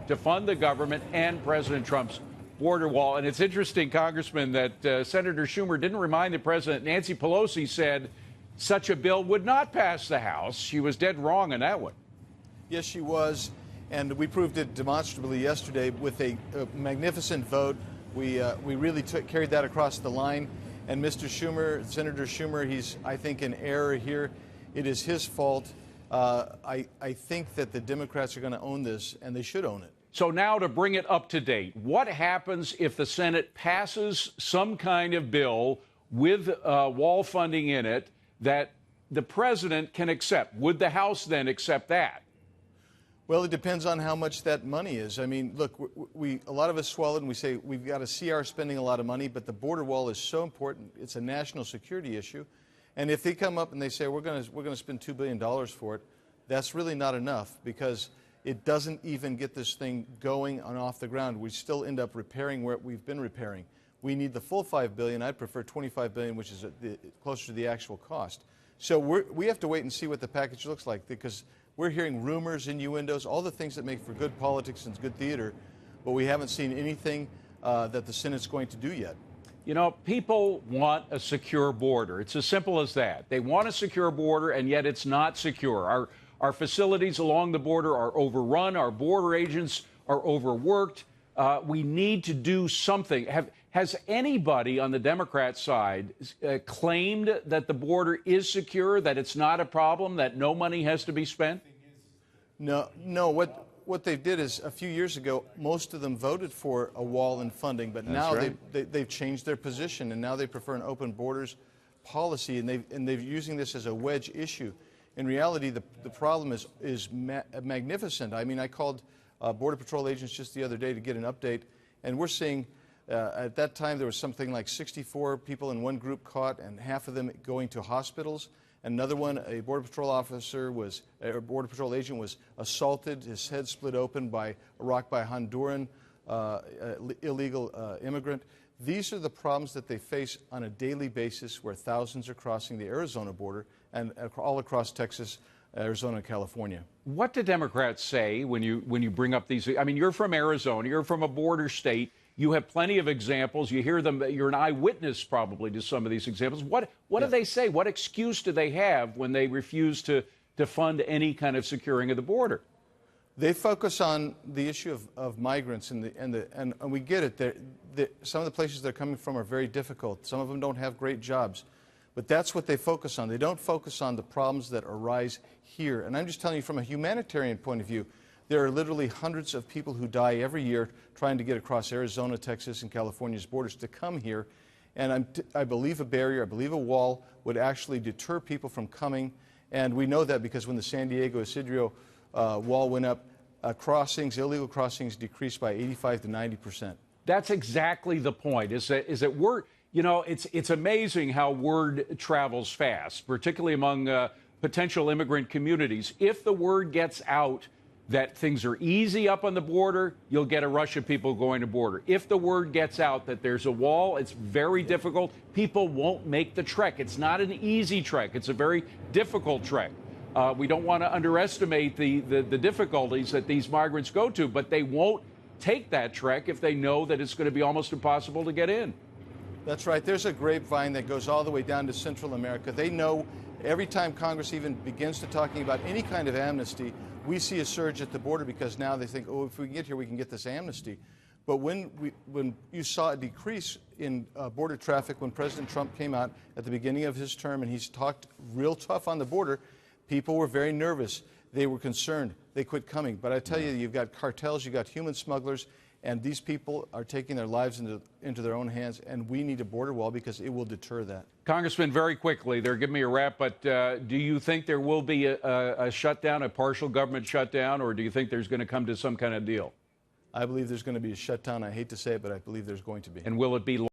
to fund the government and President Trump's border wall. And it's interesting, Congressman, that Senator Schumer didn't remind the president. Nancy Pelosi said such a bill would not pass the House. She was dead wrong on that one. Yes, she was. And we proved it demonstrably yesterday with a magnificent vote. We really carried that across the line. And Mr. Schumer, Senator Schumer, he's, I think, in error here. It is his fault. I think that the Democrats are going to own this, and they should own it. So now to bring it up to date, what happens if the Senate passes some kind of bill with wall funding in it that the president can accept? Would the House then accept that? Well, it depends on how much that money is. I mean, look, a lot of us swallow it and we say we've got to see our spending a lot of money, but the border wall is so important. It's a national security issue. And if they come up and they say we're going to spend $2 billion for it, that's really not enough, because it doesn't even get this thing going and off the ground. We still end up repairing where we've been repairing. We need the full $5 billion. I'd prefer $25 billion, which is closer to the actual cost. So we have to wait and see what the package looks like, because we're hearing rumors, innuendos, all the things that make for good politics and good theater, but we haven't seen anything that the Senate's going to do yet. You know, people want a secure border. It's as simple as that. They want a secure border, and yet it's not secure. Our facilities along the border are overrun. Our border agents are overworked. We need to do something. Has anybody on the Democrat side claimed that the border is secure, that it's not a problem, that no money has to be spent? No. What they did is, a few years ago, most of them voted for a wall and funding, but now they've changed their position, and now they prefer an open borders policy, and they're using this as a wedge issue. In reality, the problem is magnificent. I mean, I called Border Patrol agents just the other day to get an update, and we're seeing at that time there was something like 64 people in one group caught, and half of them going to hospitals. Another one, a Border Patrol officer a Border Patrol agent was assaulted, his head split open by a rock by a Honduran illegal immigrant. These are the problems that they face on a daily basis, where thousands are crossing the Arizona border and all across Texas, Arizona, and California. What do Democrats say when you bring up these? I mean, you're from Arizona. You're from a border state. You have plenty of examples. You hear them. You're an eyewitness probably to some of these examples. What do they say? What excuse do they have when they refuse to fund any kind of securing of the border? They focus on the issue of migrants, and we get it. Some of the places they're coming from are very difficult. Some of them don't have great jobs. But that's what they focus on. They don't focus on the problems that arise here. And I'm just telling you, from a humanitarian point of view, there are literally hundreds of people who die every year trying to get across Arizona, Texas, and California's borders to come here. And I believe a barrier, I believe a wall would actually deter people from coming. And we know that because when the San Diego Isidro wall went up, illegal crossings decreased by 85 to 90%. That's exactly the point. Is that we're, you know, it's amazing how word travels fast, particularly among potential immigrant communities. If the word gets out that things are easy up on the border, you'll get a rush of people going to border. If the word gets out that there's a wall, it's very difficult. People won't make the trek. It's not an easy trek. It's a very difficult trek. We don't want to underestimate the difficulties that these migrants go to, but they won't take that trek if they know that it's going to be almost impossible to get in. That's right. There's a grapevine that goes all the way down to Central America. They know every time Congress even begins to talking about any kind of amnesty, we see a surge at the border, because now they think, oh, if we can get here, we can get this amnesty. But when you saw a decrease in border traffic when President Trump came out at the beginning of his term and he's talked real tough on the border, people were very nervous. They were concerned. They quit coming. But I tell you, you've got cartels, you've got human smugglers, and these people are taking their lives into their own hands, and we need a border wall because it will deter that. Congressman, very quickly, they're giving me a wrap, but do you think there will be a shutdown, a partial government shutdown, or do you think there's going to come to some kind of deal? I believe there's going to be a shutdown. I hate to say it, but I believe there's going to be. And will it be